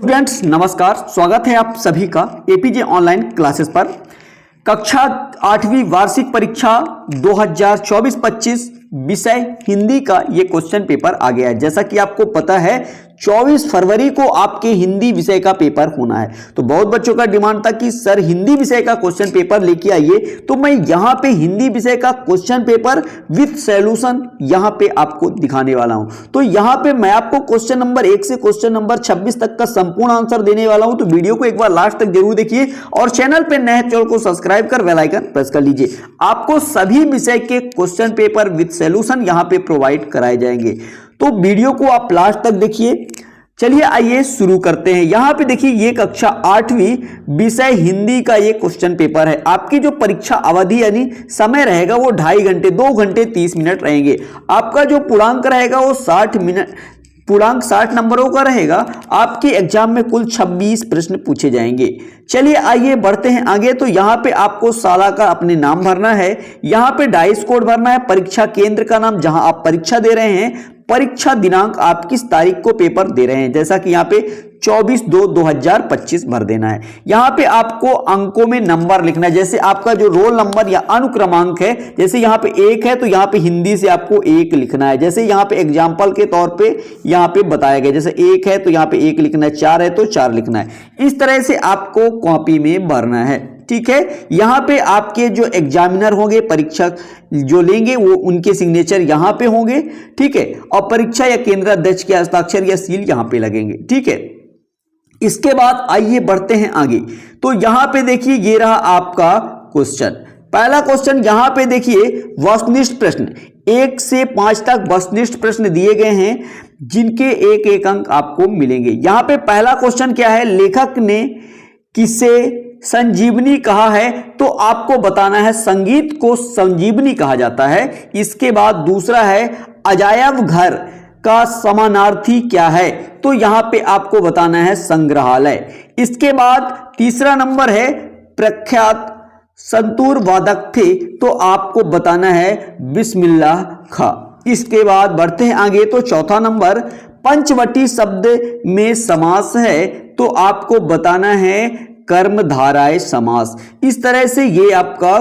Students नमस्कार, स्वागत है आप सभी का एपीजे ऑनलाइन क्लासेस पर। कक्षा 8वीं वार्षिक परीक्षा 2024-25 विषय हिंदी का ये क्वेश्चन पेपर आ गया है। जैसा कि आपको पता है 24 फरवरी को आपके हिंदी विषय का पेपर होना है, तो बहुत बच्चों का डिमांड था कि सर हिंदी विषय का क्वेश्चन पेपर लेके आइए। तो मैं यहाँ पे हिंदी विषय का क्वेश्चन पेपर विथ सॉल्यूशन यहाँ पे आपको दिखाने वाला हूँ। तो यहाँ पे मैं आपको क्वेश्चन नंबर 1 से क्वेश्चन नंबर 26 तक का संपूर्ण आंसर देने वाला हूँ। तो वीडियो को एक बार लास्ट तक जरूर देखिए और चैनल पे नए चैनल को सब्सक्राइब कर बेल आइकन प्रेस कर लीजिए। आपको सभी विषय के क्वेश्चन पेपर विथ सॉल्यूशन यहाँ पे प्रोवाइड कराए जाएंगे, तो वीडियो को आप लास्ट तक देखिए। चलिए आइए शुरू करते हैं। यहां पे देखिए ये कक्षा 8वीं विषय हिंदी का ये क्वेश्चन पेपर है। आपकी जो परीक्षा अवधि यानी समय रहेगा वो 2.5 घंटे 2 घंटे 30 मिनट रहेंगे। आपका जो पूर्णांक रहेगा वो 60 मिनट पूर्णांक 60 नंबरों का रहेगा। आपके एग्जाम में कुल 26 प्रश्न पूछे जाएंगे। चलिए आइए बढ़ते हैं आगे। तो यहाँ पे आपको साला का अपने नाम भरना है, यहाँ पे डाइस कोड भरना है, परीक्षा केंद्र का नाम जहां आप परीक्षा दे रहे हैं, परीक्षा दिनांक आप किस तारीख को पेपर दे रहे हैं, जैसा कि यहाँ पे 24/2/2025 भर देना है। यहाँ पे आपको अंकों में नंबर लिखना है, जैसे आपका जो रोल नंबर या अनुक्रमांक है, जैसे यहाँ पे 1 है तो यहाँ पे हिंदी से आपको 1 लिखना है। जैसे यहाँ पे एग्जाम्पल के तौर पे यहाँ पे बताया गया, जैसे 1 है तो यहाँ पे 1 लिखना है, 4 है तो 4 लिखना है। इस तरह से आपको कॉपी में भरना है, ठीक है। यहाँ पे आपके जो एग्जामिनर होंगे, परीक्षक जो लेंगे, वो उनके सिग्नेचर यहाँ पे होंगे, ठीक है। और परीक्षा या केंद्र अध्यक्ष के हस्ताक्षर या सील यहाँ पे लगेंगे, ठीक है। इसके बाद आइए बढ़ते हैं आगे। तो यहाँ पे देखिए ये रहा आपका क्वेश्चन। पहला क्वेश्चन यहाँ पे देखिए वस्तुनिष्ठ प्रश्न 1 से 5 तक वस्तुनिष्ठ प्रश्न दिए गए हैं, जिनके एक एक अंक आपको मिलेंगे। यहाँ पे पहला क्वेश्चन क्या है, लेखक ने किसे संजीवनी कहा है, तो आपको बताना है संगीत को संजीवनी कहा जाता है। इसके बाद दूसरा है अजायब घर का समानार्थी क्या है, तो यहां पे आपको बताना है संग्रहालय। इसके बाद तीसरा नंबर है प्रख्यात संतूर वादक थे, तो आपको बताना है बिस्मिल्लाह खां। इसके बाद बढ़ते हैं आगे। तो चौथा नंबर पंचवटी शब्द में समास है, तो आपको बताना है कर्मधारय समास। इस तरह से ये आपका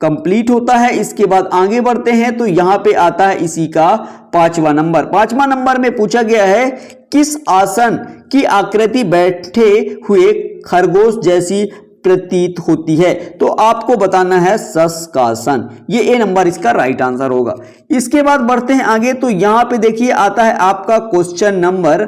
कंप्लीट होता है। इसके बाद आगे बढ़ते हैं। तो यहां पे आता है इसी का 5वां नंबर। 5वां नंबर में पूछा गया है किस आसन की आकृति बैठे हुए खरगोश जैसी प्रतीत होती है, तो आपको बताना है शशकासन। ये ए नंबर इसका राइट आंसर होगा। इसके बाद बढ़ते हैं आगे। तो यहां पे देखिए आता है आपका क्वेश्चन नंबर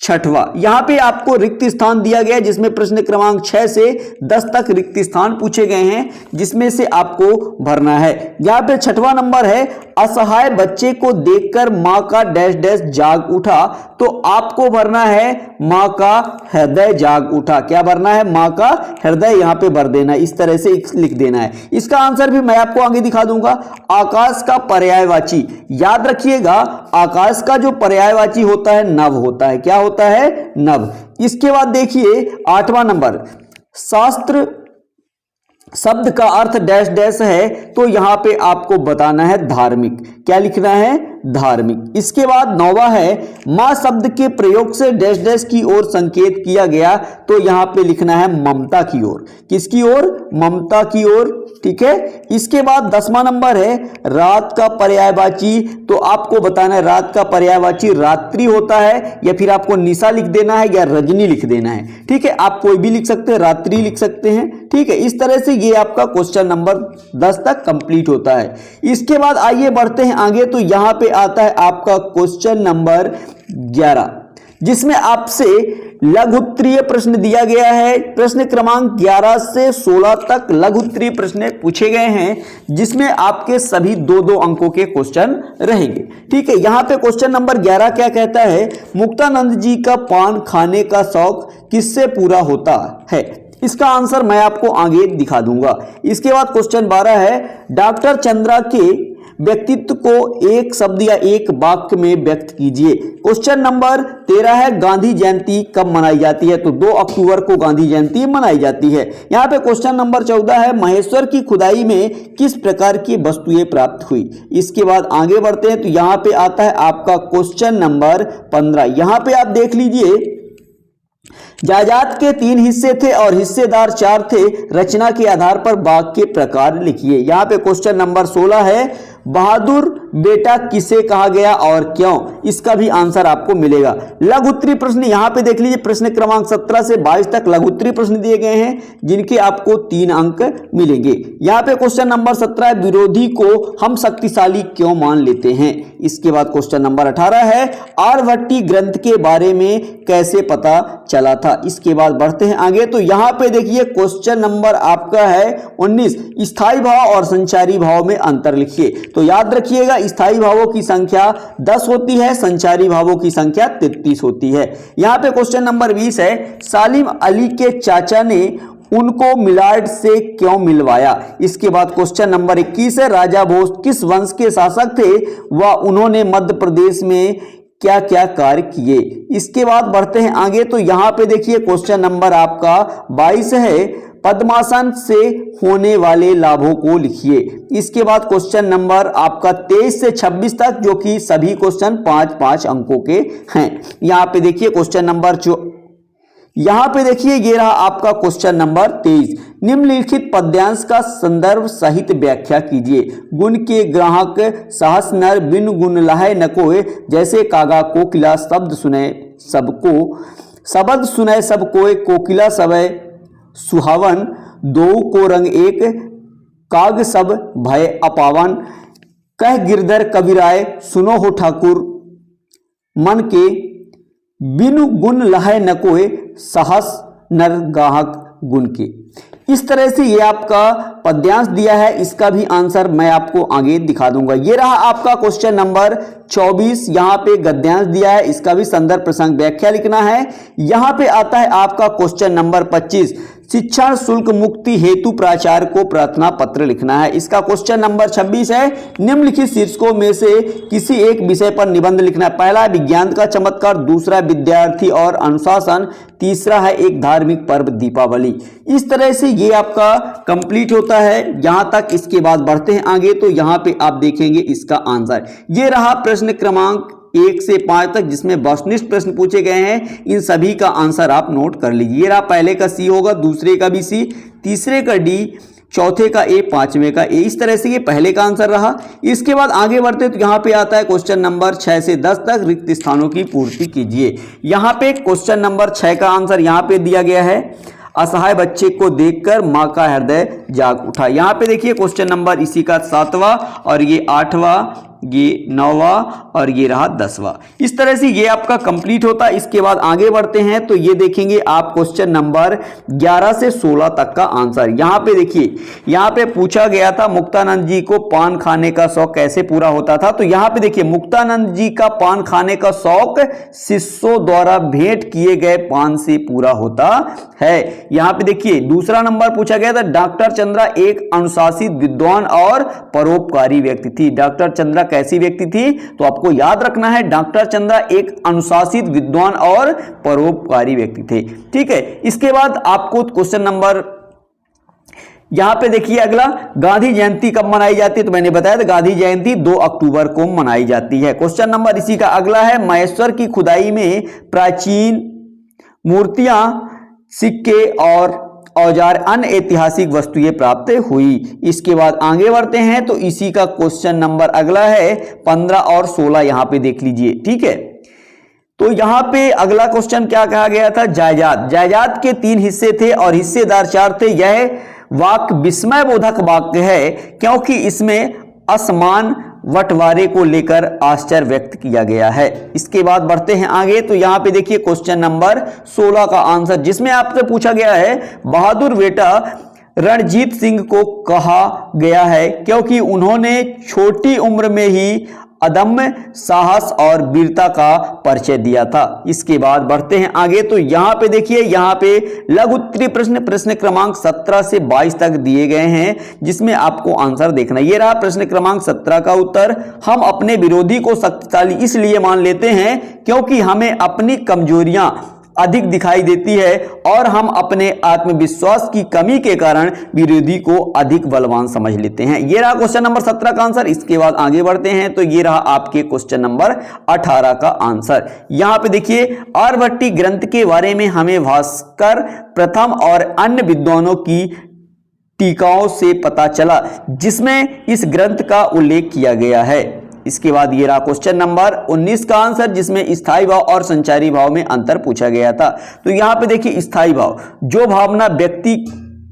6वां। यहां पे आपको रिक्त स्थान दिया गया है, जिसमें प्रश्न क्रमांक 6 से 10 तक रिक्त स्थान पूछे गए हैं, जिसमें से आपको भरना है। यहां पे 6वां नंबर है असहाय बच्चे को देखकर मां का डैश डैश जाग उठा, तो आपको भरना है मां का हृदय जाग उठा। क्या भरना है, मां का हृदय यहां पे भर देना है, इस तरह से लिख देना है। इसका आंसर भी मैं आपको आगे दिखा दूंगा। आकाश का पर्यायवाची, याद रखिएगा आकाश का जो पर्यायवाची होता है नभ होता है। क्या होता है, नभ। इसके बाद देखिए 8वां नंबर शास्त्र शब्द का अर्थ डैश डैश है, तो यहां पे आपको बताना है धार्मिक। क्या लिखना है, धार्मिक। इसके बाद 9वां है मां शब्द के प्रयोग से डैश डैश की ओर संकेत किया गया, तो यहां पे लिखना है ममता की ओर। किसकी ओर, ममता की ओर, ठीक है। इसके बाद 10वां नंबर है रात का पर्यायवाची, तो आपको बताना है रात का पर्यायवाची रात्रि होता है, या फिर आपको निशा लिख देना है या रजनी लिख देना है, ठीक है। आप कोई भी लिख सकते हैं, रात्रि लिख सकते हैं, ठीक है। इस तरह से ये आपका क्वेश्चन नंबर 10 तक कंप्लीट होता है। इसके बाद आइए बढ़ते हैं आगे। तो यहां पे आता है आपका क्वेश्चन नंबर 11, जिसमें आपसे लघु उत्तरीय प्रश्न दिया गया है। प्रश्न क्रमांक 11 से 16 तक लघु उत्तरीय प्रश्न पूछे गए हैं, जिसमें आपके सभी 2-2 अंकों के क्वेश्चन रहेंगे, ठीक है। यहां पे क्वेश्चन नंबर 11 क्या कहता है, मुक्तानंद जी का पान खाने का शौक किससे पूरा होता है। इसका आंसर मैं आपको आगे दिखा दूंगा। इसके बाद क्वेश्चन 12 है डॉक्टर चंद्रा के व्यक्तित्व को एक शब्द या एक वाक्य में व्यक्त कीजिए। क्वेश्चन नंबर 13 है गांधी जयंती कब मनाई जाती है, तो 2 अक्टूबर को गांधी जयंती मनाई जाती है। यहाँ पे क्वेश्चन नंबर 14 है महेश्वर की खुदाई में किस प्रकार की वस्तुएं प्राप्त हुई। इसके बाद आगे बढ़ते हैं तो यहाँ पे आता है आपका क्वेश्चन नंबर 15। यहाँ पे आप देख लीजिए जायदाद के 3 हिस्से थे और हिस्सेदार 4 थे। रचना के आधार पर वाक्य के प्रकार लिखिए। यहाँ पे क्वेश्चन नंबर 16 है, बहादुर बेटा किसे कहा गया और क्यों? इसका भी आंसर आपको मिलेगा। लघु उत्तरीय प्रश्न यहाँ पे देख लीजिए, प्रश्न क्रमांक 17 से 22 तक लघु उत्तरीय प्रश्न दिए गए हैं जिनके आपको 3 अंक मिलेंगे। यहाँ पे क्वेश्चन नंबर 17 है, विरोधी को हम शक्तिशाली क्यों मान लेते हैं? इसके बाद क्वेश्चन नंबर 18 है, आर्यभट्टीय ग्रंथ के बारे में कैसे पता चला था? इसके बाद बढ़ते हैं आगे। तो यहाँ पे देखिए क्वेश्चन नंबर आपका है 19, स्थायी भाव और संचारी भाव में अंतर लिखिए। तो याद रखिएगा, स्थायी भावों की संख्या 10 होती है, संचारी भावों की संख्या 33 होती है। यहाँ पे क्वेश्चन नंबर 20 है, सालिम अली के चाचा ने उनको मिलाड से क्यों मिलवाया? इसके बाद क्वेश्चन नंबर 21 है, राजा भोज किस वंश के शासक थे व उन्होंने मध्य प्रदेश में क्या क्या कार्य किए? इसके बाद बढ़ते हैं आगे। तो यहाँ पे देखिए क्वेश्चन नंबर आपका 22 है, पद्मासन से होने वाले लाभों को लिखिए। इसके बाद क्वेश्चन नंबर आपका 23 से 26 तक, जो कि सभी क्वेश्चन 5-5 अंकों के हैं। यहाँ पे देखिए क्वेश्चन नंबर यहाँ पे देखिए ये रहा आपका क्वेश्चन नंबर 23, निम्नलिखित पद्यांश का संदर्भ सहित व्याख्या कीजिए। गुण के ग्राहक सहस नर बिन गुण लहै न कोय, जैसे कागा कोकिला शब्द सुने सबको, शब्द सुने सब कोय, कोकिला सबे सुहावन, दो को रंग एक, काग सब भय अपावन, कह गिरधर कविराय सुनो हो ठाकुर, मन के बिनु गुण लहै न कोय, सहस नर गाहक गुण के। इस तरह से ये आपका पद्यांश दिया है, इसका भी आंसर मैं आपको आगे दिखा दूंगा। ये रहा आपका क्वेश्चन नंबर 24, यहाँ पे गद्यांश दिया है, इसका भी संदर्भ प्रसंग व्याख्या लिखना है। यहाँ पे आता है आपका क्वेश्चन नंबर 25, शिक्षण शुल्क मुक्ति हेतु प्राचार्य को प्रार्थना पत्र लिखना है। इसका क्वेश्चन नंबर 26 है, निम्नलिखित शीर्षकों में से किसी एक विषय पर निबंध लिखना है। पहला है विज्ञान का चमत्कार, दूसरा विद्यार्थी और अनुशासन, तीसरा है एक धार्मिक पर्व दीपावली। इस तरह से ये आपका कंप्लीट होता है यहां तक। इसके बाद बढ़ते हैं आगे, तो यहां पे आप देखेंगे इसका आंसर। ये रहा प्रश्न क्रमांक 1 से 5 तक, जिसमें वस्तुनिष्ठ प्रश्न पूछे गए हैं। इन सभी का आंसर आप नोट कर लीजिए। ये रहा, पहले का सी होगा, दूसरे का भी सी, तीसरे का डी, चौथे का ए, पांचवें का ए। इस तरह से ये पहले का आंसर रहा। इसके बाद आगे बढ़ते तो यहाँ पे आता है क्वेश्चन नंबर 6 से 10 तक, रिक्त स्थानों की पूर्ति कीजिए। यहाँ पे क्वेश्चन नंबर 6 का आंसर यहाँ पे दिया गया है, असहाय बच्चे को देखकर मां का हृदय जाग उठा। यहाँ पे देखिए क्वेश्चन नंबर इसी का 7वां, और ये 8वां, ये 9वां, और ये रहा 10वां। इस तरह से ये आपका कंप्लीट होता है। इसके बाद आगे बढ़ते हैं तो ये देखेंगे आप क्वेश्चन नंबर 11 से 16 तक का आंसर। यहाँ पे देखिए, यहाँ पे पूछा गया था मुक्तानंद जी को पान खाने का शौक कैसे पूरा होता था। तो यहाँ पे देखिए, मुक्तानंद जी का पान खाने का शौक शिष्यों द्वारा भेंट किए गए पान से पूरा होता है। यहाँ पे देखिए दूसरा नंबर पूछा गया था, डॉक्टर चंद्रा एक अनुशासित विद्वान और परोपकारी व्यक्ति थी। डॉक्टर चंद्रा कैसी व्यक्ति थी? तो आपको याद रखना है, डॉक्टर चंद्रा एक अनुशासित विद्वान और परोपकारी व्यक्ति थे। ठीक है। इसके बाद आपको क्वेश्चन नंबर यहां पे देखिए अगला, गांधी जयंती कब मनाई जाती है? तो मैंने बताया था गांधी जयंती 2 अक्टूबर को मनाई जाती है। क्वेश्चन नंबर इसी का अगला है, महेश्वर की खुदाई में प्राचीन मूर्तियां, सिक्के और औजार अन्य ऐतिहासिक वस्तुएं प्राप्त हुई। इसके बाद आगे बढ़ते हैं तो इसी का क्वेश्चन नंबर अगला है 15 और 16, यहां पे देख लीजिए। ठीक है। तो यहां पे अगला क्वेश्चन क्या कहा गया था? जायदाद। जायदाद के 3 हिस्से थे और हिस्सेदार 4 थे। यह वाक्य विस्मय बोधक वाक्य है क्योंकि इसमें असमान बंटवारे को लेकर आश्चर्य व्यक्त किया गया है। इसके बाद बढ़ते हैं आगे तो यहां पे देखिए क्वेश्चन नंबर 16 का आंसर, जिसमें आपसे पूछा गया है बहादुर बेटा रणजीत सिंह को कहा गया है क्योंकि उन्होंने छोटी उम्र में ही अदम्य साहस और वीरता का परिचय दिया था। इसके बाद बढ़ते हैं आगे तो यहां पे देखिए, यहां पे लघु उत्तरीय प्रश्न क्रमांक 17 से 22 तक दिए गए हैं, जिसमें आपको आंसर देखना। ये रहा प्रश्न क्रमांक 17 का उत्तर, हम अपने विरोधी को शक्तिशाली इसलिए मान लेते हैं क्योंकि हमें अपनी कमजोरियां अधिक दिखाई देती है और हम अपने आत्मविश्वास की कमी के कारण विरोधी को अधिक बलवान समझ लेते हैं। ये रहा क्वेश्चन नंबर 17 का आंसर। इसके बाद आगे बढ़ते हैं तो ये रहा आपके क्वेश्चन नंबर 18 का आंसर। यहां पे देखिए, आर्यभट्टीय ग्रंथ के बारे में हमें भास्कर प्रथम और अन्य विद्वानों की टीकाओं से पता चला, जिसमें इस ग्रंथ का उल्लेख किया गया है। इसके बाद ये रहा क्वेश्चन नंबर 19 का आंसर, जिसमें स्थायी भाव और संचारी भाव में अंतर पूछा गया था। तो यहां पे देखिए, स्थायी भाव जो भावना व्यक्ति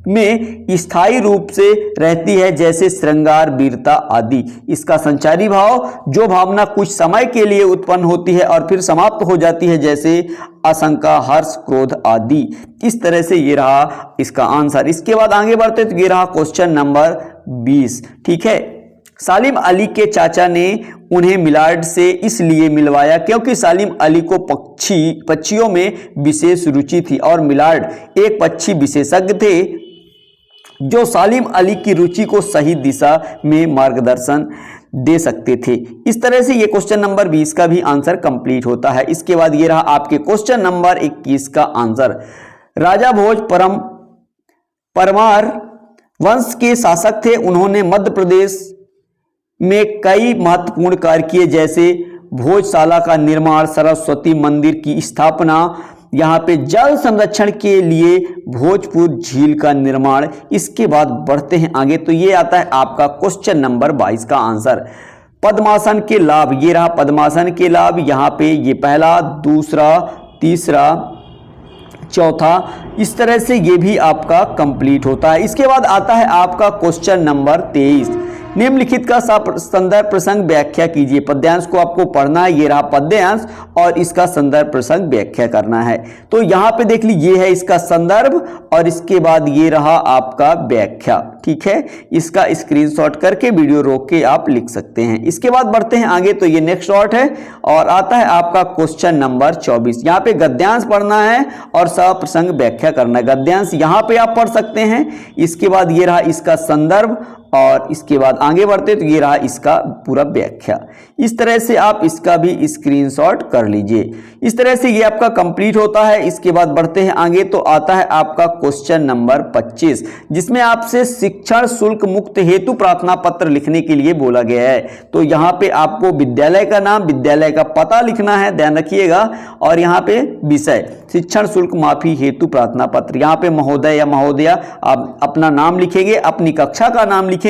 में स्थायी रूप से रहती है, जैसे श्रृंगार, वीरता आदि। इसका संचारी भाव जो भावना कुछ समय के लिए उत्पन्न होती है और फिर समाप्त हो जाती है, जैसे आशंका, हर्ष, क्रोध आदि। इस तरह से ये रहा इसका आंसर। इसके बाद आगे बढ़ते तो ये रहा क्वेश्चन नंबर 20। ठीक है, सालिम अली के चाचा ने उन्हें मिलार्ड से इसलिए मिलवाया क्योंकि सालिम अली को पक्षियों में विशेष रुचि थी और मिलार्ड एक पक्षी विशेषज्ञ थे जो सालिम अली की रुचि को सही दिशा में मार्गदर्शन दे सकते थे। इस तरह से ये क्वेश्चन नंबर 20 का भी आंसर कंप्लीट होता है। इसके बाद ये रहा आपके क्वेश्चन नंबर 21 का आंसर। राजा भोज परमार वंश के शासक थे। उन्होंने मध्य प्रदेश में कई महत्वपूर्ण कार्य किए, जैसे भोजशाला का निर्माण, सरस्वती मंदिर की स्थापना, यहाँ पे जल संरक्षण के लिए भोजपुर झील का निर्माण। इसके बाद बढ़ते हैं आगे तो ये आता है आपका क्वेश्चन नंबर 22 का आंसर। पद्मासन के लाभ, ये रहा पद्मासन के लाभ। यहाँ पे ये पहला, दूसरा, तीसरा, चौथा, इस तरह से ये भी आपका कंप्लीट होता है। इसके बाद आता है आपका क्वेश्चन नंबर 23। निम्नलिखित का संदर्भ प्रसंग व्याख्या कीजिए। पद्यांश को आपको पढ़ना है, ये रहा पद्यांश और इसका संदर्भ प्रसंग व्याख्या करना है। तो यहां पे देख लीजिए, ये है इसका संदर्भ और इसके बाद ये रहा आपका व्याख्या। ठीक है, इसका स्क्रीनशॉट करके वीडियो रोक के आप लिख सकते हैं। इसके बाद बढ़ते हैं आगे तो ये नेक्स्ट शॉट है और आता है आपका क्वेश्चन नंबर 24। यहाँ पे गद्यांश पढ़ना है और सप्रसंग व्याख्या करना है। गद्यांश यहाँ पे आप पढ़ सकते हैं। इसके बाद ये रहा इसका संदर्भ और इसके बाद आगे बढ़ते तो ये रहा इसका पूरा व्याख्या। इस तरह से आप इसका भी स्क्रीनशॉट कर लीजिए। इस तरह से ये आपका कंप्लीट होता है। इसके बाद बढ़ते हैं आगे तो आता है आपका क्वेश्चन नंबर 25, जिसमें आपसे शिक्षण शुल्क मुक्त हेतु प्रार्थना पत्र लिखने के लिए बोला गया है। तो यहाँ पे आपको विद्यालय का नाम, विद्यालय का पता लिखना है, ध्यान रखिएगा। और यहाँ पे विषय शिक्षण शुल्क माफी हेतु प्रार्थना पत्र। यहाँ पे महोदय या महोदया आप अपना नाम लिखेंगे, अपनी कक्षा का नाम लिखेंगे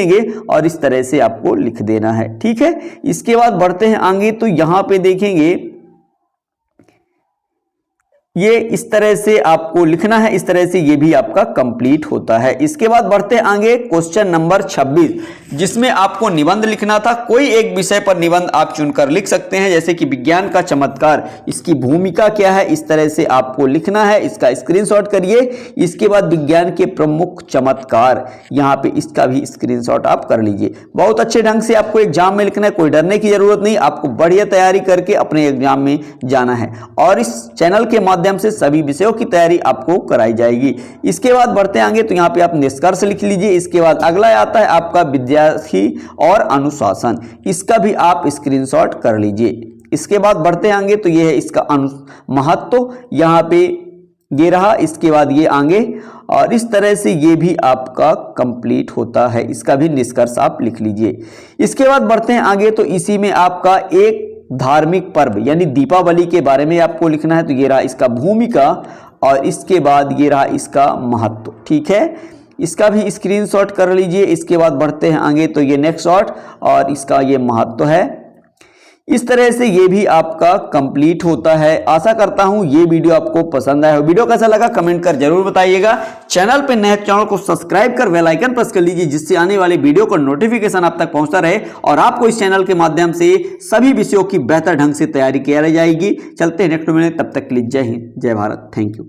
और इस तरह से आपको लिख देना है। ठीक है, इसके बाद बढ़ते हैं आगे तो यहां पे देखेंगे ये इस तरह से आपको लिखना है। इस तरह से ये भी आपका कंप्लीट होता है। इसके बाद बढ़ते आगे क्वेश्चन नंबर 26, जिसमें आपको निबंध लिखना था। कोई एक विषय पर निबंध आप चुनकर लिख सकते हैं, जैसे कि विज्ञान का चमत्कार, इसकी भूमिका क्या है, इस तरह से आपको लिखना है। इसका स्क्रीनशॉट करिए। इसके बाद विज्ञान के प्रमुख चमत्कार, यहाँ पे इसका भी स्क्रीनशॉट आप कर लीजिए। बहुत अच्छे ढंग से आपको एग्जाम में लिखना है, कोई डरने की जरूरत नहीं। आपको बढ़िया तैयारी करके अपने एग्जाम में जाना है और इस चैनल के माध्यम से सभी विषयों की तैयारी आपको कराई जाएगी। इसके बाद बढ़ते आगे तो यहाँ पे आप निष्कर्ष लिख लीजिए। इसके बाद अगला आता है आपका विद्यार्थी और अनुशासन, इसका भी आप स्क्रीनशॉट कर लीजिए। इसके बाद बढ़ते आगे तो ये है इसका महत्व, यहाँ पे ये रहा। इसके बाद ये आगे और इस तरह से ये भी आपका कंप्लीट होता है। इसका भी निष्कर्ष आप लिख लीजिए। इसके बाद बढ़ते हैं आगे तो इसी में आपका एक धार्मिक पर्व यानी दीपावली के बारे में आपको लिखना है। तो ये रहा इसका भूमिका और इसके बाद ये रहा इसका महत्व। ठीक है, इसका भी स्क्रीनशॉट कर लीजिए। इसके बाद बढ़ते हैं आगे तो ये नेक्स्ट शॉट और इसका ये महत्व है। इस तरह से ये भी आपका कंप्लीट होता है। आशा करता हूं ये वीडियो आपको पसंद आया हो। वीडियो कैसा लगा कमेंट कर जरूर बताइएगा। चैनल पे नए चैनल को सब्सक्राइब कर बेल आइकन प्रेस कर लीजिए, जिससे आने वाले वीडियो का नोटिफिकेशन आप तक पहुंचता रहे और आपको इस चैनल के माध्यम से सभी विषयों की बेहतर ढंग से तैयारी की जाएगी। चलते हैं नेक्स्ट वीडियो में, तब तक के लिए जय हिंद, जय भारत, थैंक यू।